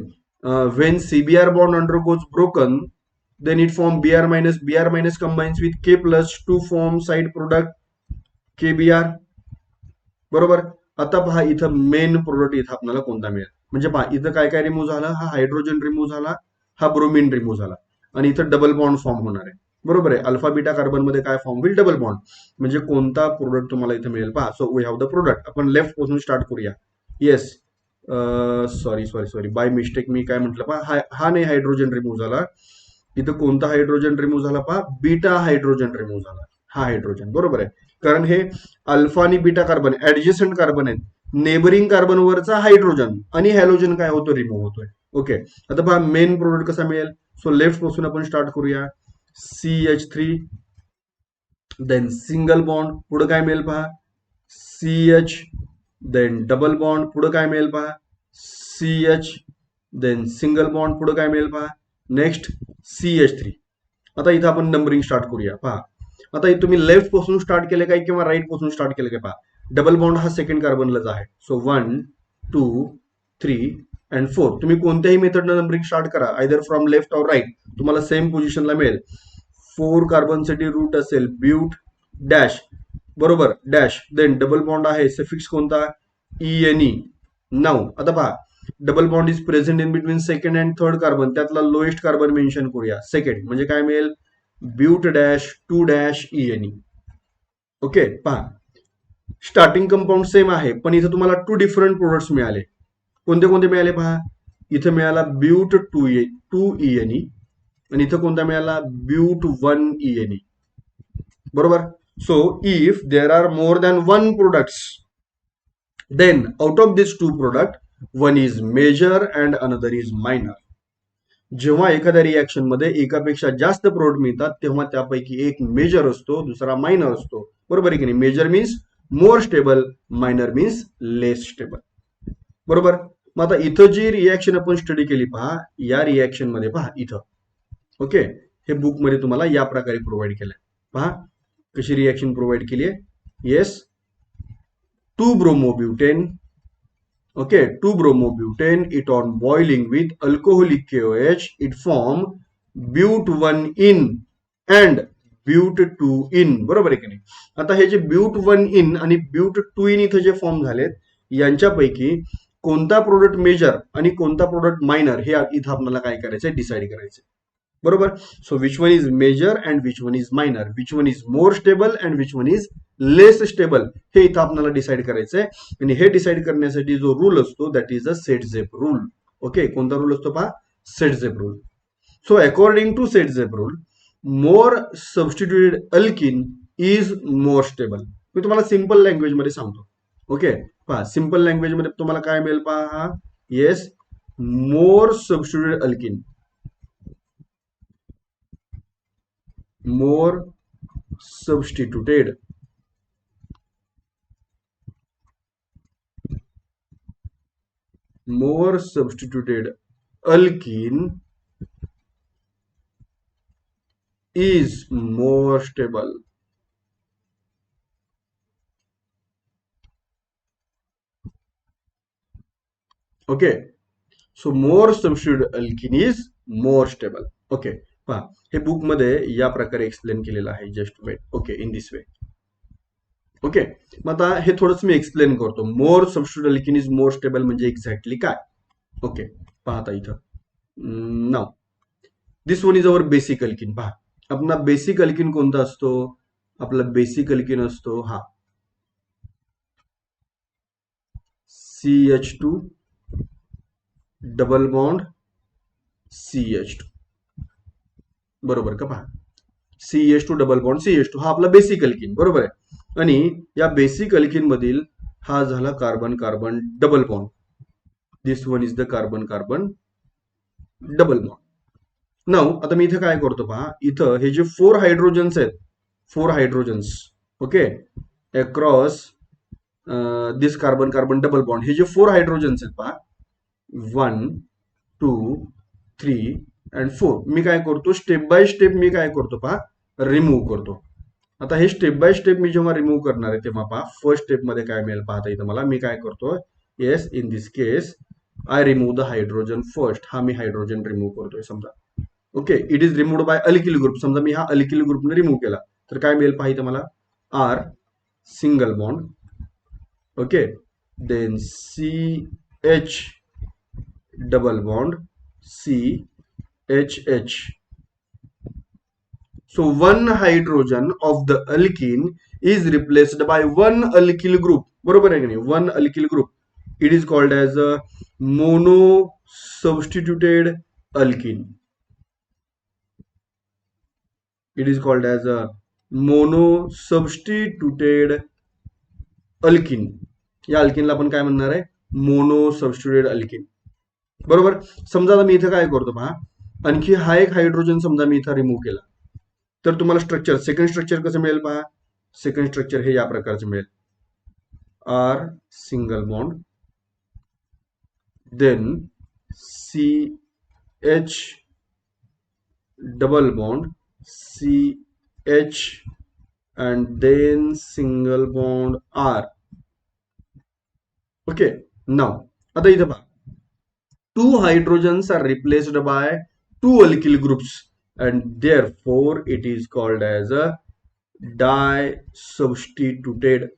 when CBr bond undergoes broken, then it form Br minus. Br minus combines with K plus to form side product KBr, बरोबर. आता पहा इथं main product इथं आपल्याला कोणता मिळेल, म्हणजे पहा इथं काय काय रिमूव्ह झाला, हा हायड्रोजन रिमूव्ह झाला, हा ब्रोमिन रिमूव्ह झाला, आणि इथं डबल बॉन्ड फॉर्म होणार आहे, बरोबर आहे. अल्फा बीटा कार्बन मध्ये काय फॉर्म होईल, डबल बॉन्ड. म्हणजे कोणता प्रोडक्ट तुम्हाला इथे मिळेल पहा. So we have the product. आपण लेफ्ट पासून स्टार्ट करूया. Yes, sorry sorry sorry, by mistake मी काय म्हटलं पहा, हा नाही हायड्रोजन रिमूव्ह झाला, इथं कोणता हायड्रोजन रिमूव्ह झाला पहा, बीटा हायड्रोजन रिमूव्ह झाला, हा हायड्रोजन, बरोबर आहे. कारण हे अल्फा आणि बीटा कार्बन ऍडजस्टंट कार्बन आहेत. नेबरिंग कार्बन वरचा हायड्रोजन आणि हॅलोजन काय होतो, रिमूव्ह होतोय. ओके, आता पहा मेन प्रोडक्ट कसा मिळेल. सो लेफ्ट पासून आपण स्टार्ट करूया. CH3, देन सिंगल बॉन्ड, पुढे काय मिळेल पहा, CH, देन डबल बॉन्ड, पुढे काय मिळेल पहा, CH, देन सिंगल बॉन्ड, पुढे काय मिळेल पहा, नेक्स्ट CH3. आता इथं आपण नंबरिंग स्टार्ट करूया. पहा आता तुम्ही लेफ्ट पासून स्टार्ट केले काय किंवा राईट पासून स्टार्ट केले काय. पहा डबल बॉन्ड हा सेकंड कार्बनलाच आहे. So 1 2 3 and 4. तुम्ही कोणत्याही मेथडनं नंबरिंग स्टार्ट करा, either from left or right, तुम्हाला सेम पोझिशनला मिळेल. 4 कार्बनसाठी रूट असेल ब्यूट डॅश, बरोबर डॅश, देन डबल बॉन्ड आहे, सफिक्स कोणता, ENE. नाऊ आता पहा double bond is present in between second and third carbon, त्यातला लोएस्ट कार्बन मेन्शन करूया सेकंड, म्हणजे काय मिळेल, but dash 2 dash ENE. Okay, पहा स्टार्टिंग कंपाऊंड सेम आहे, पण इथं तुम्हाला 2 डिफरंट प्रोडक्ट्स मिळाले. कोणते कोणते मिळाले पहा, इथं मिळाला ब्यूट 2 ENE आणि इथं कोणता मिळाला, ब्यूट 1 ENE. बरोबर. So if there are more than 1 products, then out of these 2 product, one is major and another is minor. जेव्हा एखाद्या रिएक्शन मध्ये एकापेक्षा जास्त प्रोडक्ट मिळतात तेव्हा त्यापैकी एक मेजर असतो, दुसरा मायनर असतो. बरोबर आहे की नाही. Major means more stable, minor means less stable. बरोबर. मग आता इथं जी रिएक्शन आपण स्टडी केली पहा, या रिएक्शन मध्ये पहा इथं, ओके, हे बुक मध्ये तुम्हाला या प्रकारे प्रोव्हाइड केलंय. पहा कशी रिएक्शन प्रोव्हाइड केली आहे. Yes, 2 bromobutane, okay, 2 bromobutane, it on boiling with alcoholic KOH, it form but 1 in and but 2 in. बरोबर आहे की नाही. आता हे जे but 1 in आणि but 2 in इथं जे फॉर्म झालेत, यांच्यापैकी कोणता प्रोडक्ट मेजर आणि कोणता प्रोडक्ट मायनर हे इथं आपल्याला काय करायचंय, डिसाईड करायचंय. बरोबर. So which one is major and which one is minor, which one is more stable and which one is less stable, हे इथं आपल्याला डिसाईड करायचंय. आणि हे डिसाईड करण्यासाठी जो रूल असतो that is a Saytzeff rule. Okay, कोणता रूल असतो पहा, Saytzeff rule. So according to Saytzeff rule, more substituted alkene is more stable. मी तुम्हाला सिंपल लँग्वेज मध्ये सांगतो. ओके, पहा सिंपल लँग्वेज मध्ये तुम्हाला काय मिळेल पहा. Yes, more substituted alkene, more substituted alkene is more stable. Okay, so more substituted alkene is more stable. Okay, पहा हे बुक मध्ये या प्रकारे एक्सप्लेन केलेलं आहे. Just wait. Okay, in this way. Okay, मग आता हे थोडंसं मी एक्सप्लेन करतो. More substitute alkene is more stable म्हणजे एक्झॅक्टली काय. ओके, पाहता इथं now this one is our basic alkene. पहा आपला बेसिक अल्किन कोणता असतो, आपला बेसिक अल्किन असतो हा CH2 डबल बॉन्ड CH2. बरोबर का. पहा CH2 डबल बॉन्ड CH2 हा आपला बेसिक अल्किन. बरोबर आहे. आणि या बेसिक अल्किन मधील हा झाला carbon carbon double bond. This one is the carbon carbon double bond. Now आता मी इथे काय करतो पहा, इथं हे जे 4 हायड्रोजन्स आहेत, 4 हायड्रोजन्स, ओके, अक्रॉस दिस कार्बन कार्बन डबल बॉन्ड, हे जे 4 हायड्रोजन्स आहेत पहा, 1 2 3 अँड 4, मी काय करतो स्टेप बाय स्टेप मी काय करतो पहा, रिमूव्ह करतो. आता हे स्टेप बाय स्टेप मी जेव्हा रिमूव्ह करणार आहे तेव्हा पहा फर्स्ट स्टेप मध्ये काय मिळेल पाहता इथं मला. मी काय करतो, yes, in this case I remove the hydrogen first. हा मी हायड्रोजन रिमूव्ह करतोय समजा. Okay, it is removed by alkyl group. समजा मी हा अल्किल ग्रुपने रिमूव्ह केला तर काय मिळेल पाहिजे मला, R single bond, okay, then CH double bond CHH. So one hydrogen of the alkene is replaced by one alkyl group. बरोबर आहे की नाही, one alkyl group. It is called as a mono substituted alkene. It is called as a mono substituted alkene. या अल्किनला आपण काय म्हणणार आहे? Mono substituted alkene. बरोबर. समजा आता मी इथं काय करतो पहा, आणखी हा एक हायड्रोजन समजा मी इथं रिमूव्ह केला, तर तुम्हाला स्ट्रक्चर, सेकंड स्ट्रक्चर कसं मिळेल पहा. सेकंड स्ट्रक्चर हे या प्रकारचे मिळेल. R single bond, then C H double bond, C H and then single bond R. Okay, now आता इथं पहा, two hydrogens are replaced by two alkyl groups and therefore it is called as a disubstituted.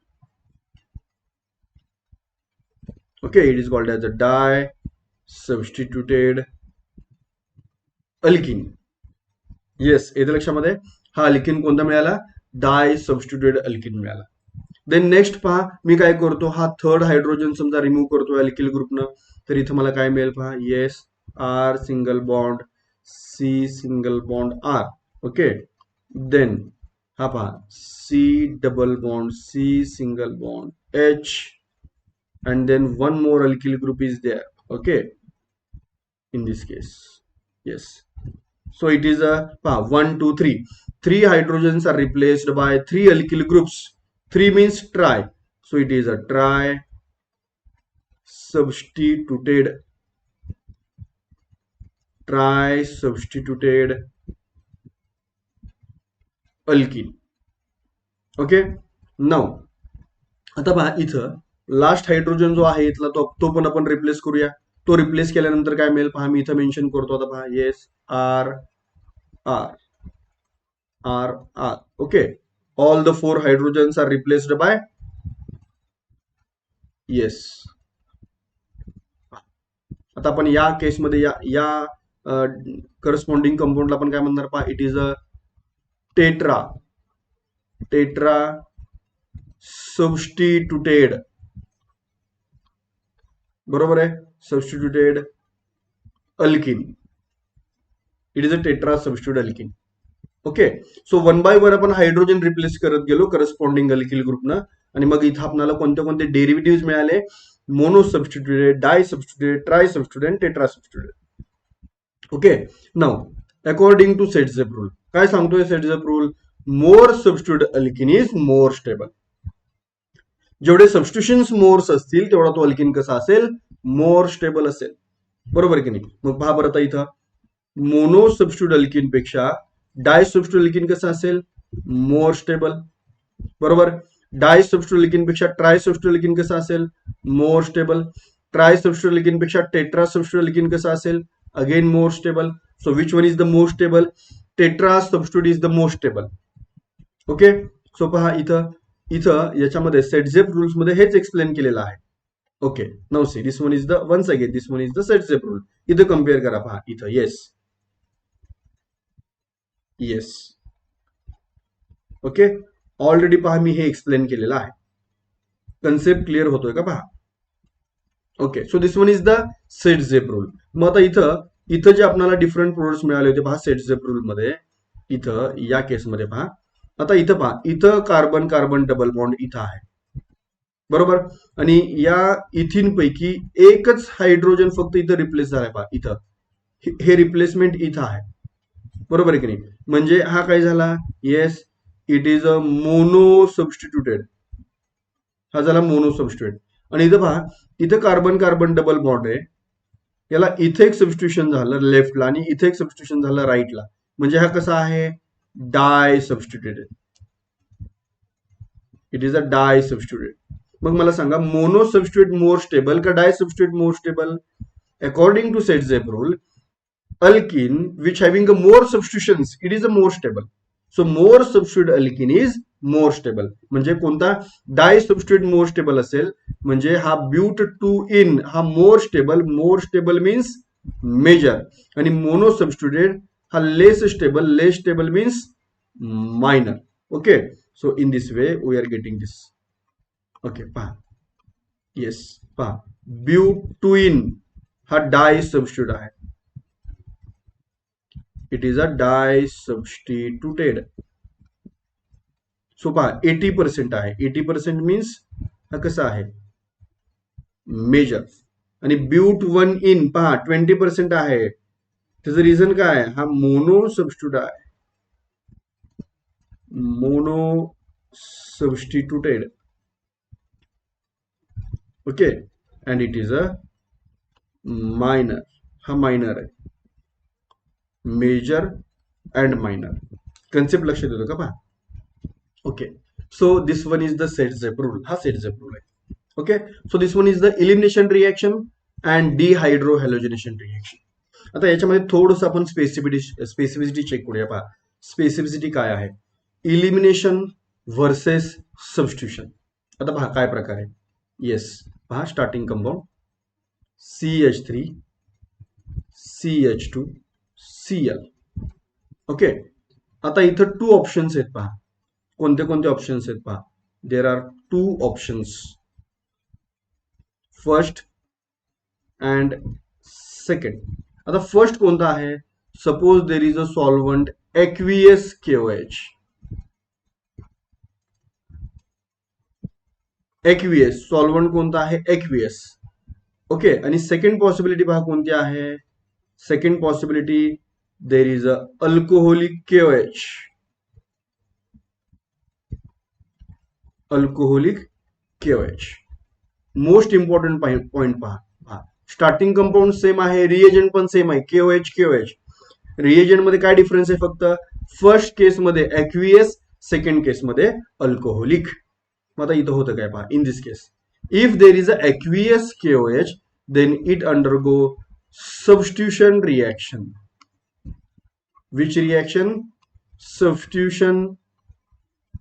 Okay, it is called as a disubstituted alkene. Yes, येते लक्षामध्ये. हा alkene कोणता मिळाला? Disubstituted alkene मिळाला. Then next पहा, मी काय करतो, हा थर्ड हायड्रोजन समजा रिमूव्ह करतो अल्किल ग्रुपनं, तर इथं मला काय मिळेल पहा. Yes, R single bond, C single bond R. Okay, then हा पहा, C double bond, C single bond H, and then one more alkyl group is there. Okay, in this case, yes. So it is a 1 2 3. Three hydrogens are replaced by three alkyl groups. 3 means tri. So it is a tri substituted alkene. Okay, now आता पहा इथं last hydrogen जो आहे इथला तो पण आपण replace करूया. तो रिप्लेस केल्यानंतर काय मिळेल पहा, मी इथं मेन्शन करतो. आता पहा, yes, R R R R. Okay, all the 4 hydrogens are replaced by, yes. आता आपण या केसमध्ये या करस्पॉन्डिंग कंपाऊंडला आपण काय म्हणणार पहा, it is a tetrasubstituted. बरोबर आहे, substituted alkene. It is a tetrasubstituted alkene. Okay, so 1 by 1 आपण हायड्रोजन रिप्लेस करत गेलो करस्पॉन्डिंग अल्किल ग्रुपनं, आणि मग इथं आपल्याला कोणते कोणते डेरिव्हेटिव्ह मिळाले? Mono substituted, di substituted, tri substituted, tetra substituted. Okay, now according to Saytzeff rule, काय सांगतोय Saytzeff rule? More substituted alkene is more stable. जेवढे सबस्टिट्यूशन्स मोर्स असतील तेवढा तो अल्किन कसा असेल? मोर स्टेबल असेल. बरोबर की नाही? मग पहा बरं, आता इथं मोनो सबस्टिट्यूट अल्किन पेक्षा डाय सबस्टिट्यूट अल्किन कसं असेल? More stable. बरोबर. डाय सबस्टिट्यूट अल्किन पेक्षा ट्राय सबस्टिट्यूट अल्किन कसं असेल? More stable. Try substitute alkene पेक्षा टेट्रा सबस्टिट्यूट अल्किन कसं असेल? Again more stable. So which one is the more stable? Tetra substitute is the more stable. Okay, so पहा इथं याच्यामध्ये सेटझेप rules मध्ये हेच एक्सप्लेन केलेलं आहे. Okay, now see this one is the, once again this one is the Saytzeff rule. इथं compare करा पहा, इथं येस येस. ओके, ऑलरेडी पहा मी हे एक्सप्लेन केलेलं आहे. कन्सेप्ट क्लिअर होतोय का पहा. Okay, so this one is the Saytzeff rule. मग आता इथं जे आपल्याला डिफरंट प्रोडक्ट्स मिळाले होते पहा सेटझेप रूल मध्ये, इथं या केसमध्ये पहा. आता इथं पहा, इथं कार्बन कार्बन डबल बॉन्ड इथं आहे. बरोबर. आणि या इथिन पैकी एकच हायड्रोजन फक्त इथं रिप्लेस झालाय पहा. इथं हे रिप्लेसमेंट इथं आहे. बरोबर आहे की नाही? म्हणजे हा काय झाला? Yes, it is a mono substituted. हा झाला मोनो सबस्टिट्यूटेड. आणि इथं पहा, इथं कार्बन कार्बन डबल बॉन्ड आहे. याला इथे एक सबस्टिट्यूशन झालं लेफ्टला आणि इथे एक सबस्टिट्यूशन झालं राईटला. म्हणजे हा कसा आहे? Di substituted. It is a di substituted. मग मला सांगा, मोनो सबस्टिट्यूट मोर स्टेबल का di substitute more stable? According to Saytzeff rule, alkene which having a more substitutions, it is a more stable. So more substitute alkene is more stable. म्हणजे कोणता? डाय substitute more stable असेल. म्हणजे हा ब्यूट two ene हा more stable means major, आणि mono substituted हा less stable means minor. Okay, so in this way we are getting this. Okay, पहा, yes, पहा, ब्यूट टू इन हा डाय सबस्टिट्यूट आहे. It is a disubstituted. सो पहा 80% आहे. 80% मीन्स हा कसा आहे मेजर. आणि ब्यूट 1 इन पहा 20% आहे. त्याचं रिझन काय आहे, हा मोनो सबस्टिट्यूट आहे. Mono substituted. Okay and it is a minor. हा मायनर आहे. Major and minor. कन्सेप्ट लक्षात येतो का पहा. Okay so this one is the Saytzeff rule. हा सेट-झेप रूल आहे. Okay so this one is the elimination reaction and dehydrohalogenation reaction. आता याच्यामध्ये थोडंसं आपण स्पेसिफिसिटी चेक करूया. पहा स्पेसिफिसिटी काय आहे. Elimination versus substitution. आता पहा काय प्रकार आहे. येस पहा starting compound CH3 CH2 Cl. Okay आता इथं 2 ऑप्शन्स आहेत. पहा कोणते कोणते ऑप्शन्स आहेत पहा. There are 2 options. First and second. आता फर्स्ट कोणता आहे. Suppose there is a solvent aqueous KOH. Aqueous solvent कोणता आहे एक्वियस. ओके आणि सेकंड पॉसिबिलिटी पहा कोणती आहे. Second possibility there is a alcoholic KOH. Alcoholic KOH. Most important point पहा. स्टार्टिंग कंपाऊंड सेम आहे. रिएजंट पण सेम आहे. KOH. रिएजंट मध्ये काय डिफरन्स आहे फक्त. फर्स्ट केस मध्ये एक्वियस, सेकंड केस मध्ये अल्कोहोलिक. आता इथं होतं काय पहा. In this case if there is a aqueous KOH then it undergo substitution reaction. Which reaction? Substitution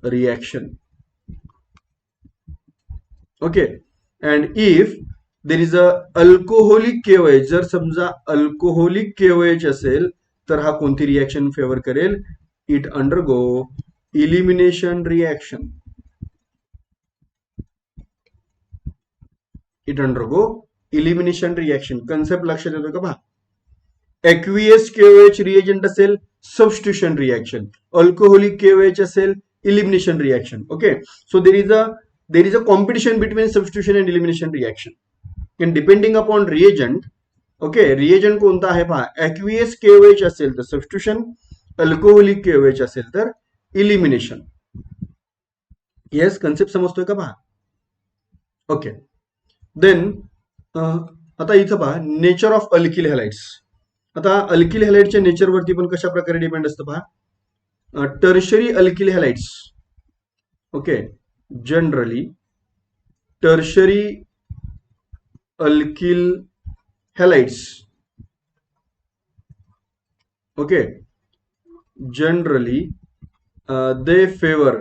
reaction. Okay and if there is a alcoholic KOH, जर समजा अल्कोहोलिक KOH असेल तर हा कोणती रिएक्शन फेवर करेल. It undergo elimination reaction. It undergo elimination reaction. Concept लक्षात येतो का पहा. एक्वियस KOH रिएजंट असेल सबस्टिट्यूशन रिएक्शन. अल्कोहोलिक KOH असेल elimination reaction. Okay so there is a competition between substitution and elimination reaction and depending upon reagent. Okay reagent कोणता आहे पहा. Aqueous KOH असेल तर सबस्टिट्यूशन, अल्कोहोलिक KOH असेल तर elimination. Yes concept समजतोय का पहा. ओके देन आता इथं पहा नेचर ऑफ अल्किल हॅलाइड्स. आता अल्किल हॅलाइडच्या नेचरवरती पण कशा प्रकारे डिपेंड असतं पहा. Tertiary alkyl halides. Okay generally tertiary alkyl halides. Okay generally they favor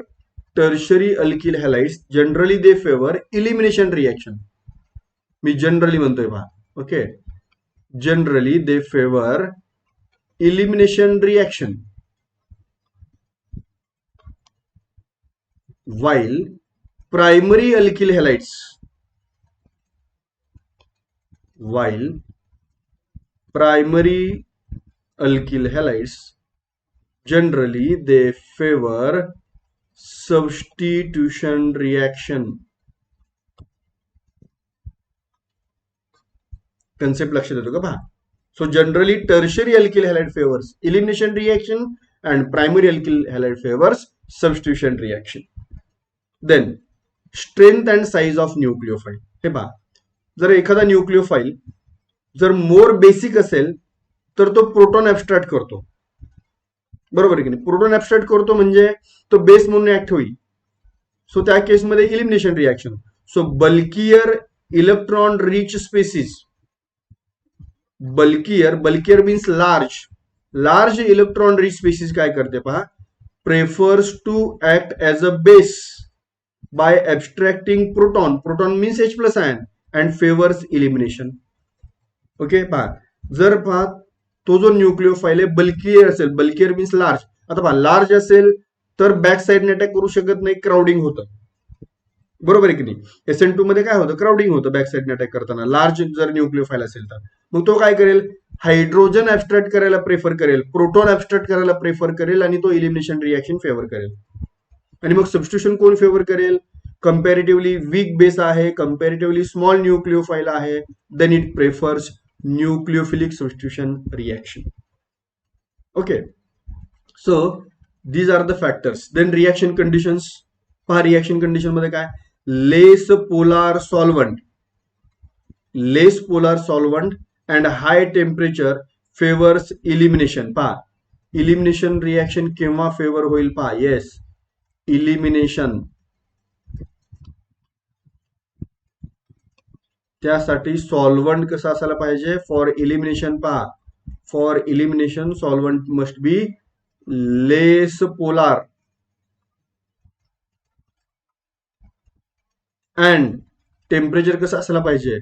tertiary alkyl halides. Generally they favor elimination reaction. मी जनरली म्हणतोय पहा. Okay generally they favour elimination reaction while primary alkyl halides generally they favor substitution reaction. Concept लक्षात येतो का पहा. So generally tertiary alkyl halide favours elimination reaction and primary alkyl halide favours substitution reaction. Then strength and size of nucleophile. हे पहा जर एखादा न्यूक्लिओफाइल जर मोर basic असेल तर तो प्रोटॉन ऍब्स्ट्रॅक्ट करतो. बरोबर आहे की नाही. प्रोटॉन ऍब्स्ट्रॅक्ट करतो म्हणजे तो बेस म्हणून ऍक्ट होईल. सो त्या केसमध्ये elimination reaction. So bulkier electron rich species. Bulkier means large electron rich species काय करते पहा. Prefers to act as a base by abstracting proton means H+ ion and favours elimination. Okay पहा जर पहा तो जो न्यूक्लिओफाइल आहे बल्कियर असेल. Bulkier means large. आता पहा लार्ज असेल तर बॅक साईडने अटॅक करू शकत नाही. क्राउडिंग होतं. बरोबर आहे की नाही. SN2 मध्ये काय होतं क्राउडिंग होतं बॅक साईडने अटॅक करताना. लार्ज जर न्यूक्लिओफाइल असेल तर मग तो काय करेल हायड्रोजन ऍब्स्ट्रॅक्ट करायला प्रेफर करेल, प्रोटॉन ऍब्स्ट्रॅक्ट करायला प्रेफर करेल आणि तो इलिमिनेशन रिएक्शन फेवर करेल. आणि मग सबस्टिट्यूशन कोण फेवर करेल? कंपॅरेटिव्हली वीक बेस आहे, कंपॅरेटिव्हली स्मॉल न्यूक्लिओफाइल आहे, then it prefers nucleophilic substitution reaction. Okay, so these are the factors. Then reaction conditions. पहा रिएक्शन कंडिशन मध्ये काय, less polar solvent, less polar solvent and high temperature favours elimination. पहा elimination reaction केव्हा favour होईल? पहा, yes, elimination. त्यासाठी solvent कसं असायला पाहिजे? फॉर इलिमिनेशन, पहा, for elimination solvent must be less polar and temperature कसं असायला पाहिजे?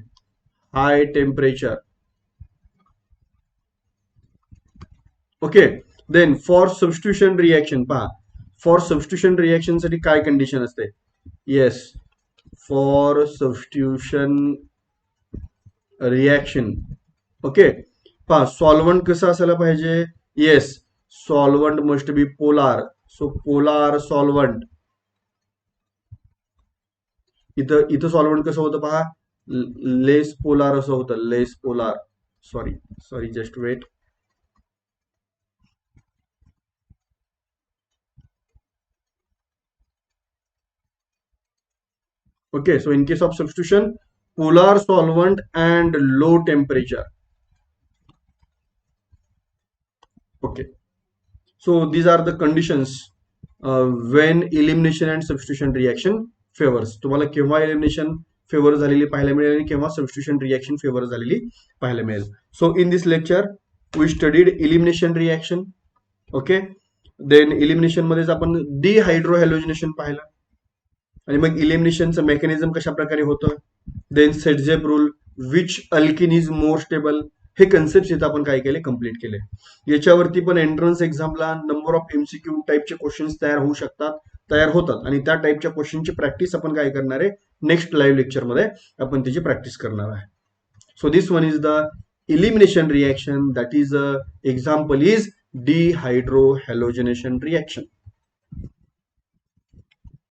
High temperature. Okay, then for substitution reaction, पहा फॉर सबस्टिट्यूशन रिएक्शन साठी काय कंडिशन असते? Yes, for substitution reaction. Okay, पहा सॉल्वंट कसं असायला पाहिजे? Yes, solvent must be polar. So polar solvent. इथं इथं सॉल्वंट कसं होतं पहा, लेस पोलार असं होतं, less polar. Sorry sorry, just wait. Okay, so in case of substitution, polar solvent and low temperature. Okay, so these are the conditions when elimination and substitution reaction favors. तुम्हाला केव्हा elimination favor झालेली पाहायला मिळेल आणि केव्हा substitution reaction favor झालेली पाहायला मिळेल. So in this lecture we studied elimination reaction. Okay, then elimination मध्येच आपण dehydrohalogenation पाहिलं आणि मग इलिमिनेशनचं मेकॅनिझम कशा प्रकारे होतं. Then Saytzeff rule, which alkene is more stable, हे कन्सेप्ट इथं आपण काय केले, कम्प्लीट केले. याच्यावरती पण एंट्रन्स एक्झामला नंबर ऑफ एमसीक्यू टाईपचे क्वेश्चन्स तयार होऊ शकतात, तयार होतात आणि त्या टाईपच्या क्वेश्चनची प्रॅक्टिस आपण काय करणार आहे, नेक्स्ट लाईव्ह लेक्चरमध्ये आपण त्याची प्रॅक्टिस करणार आहे. So this one is the elimination reaction, that is example is dehydrohalogenation reaction.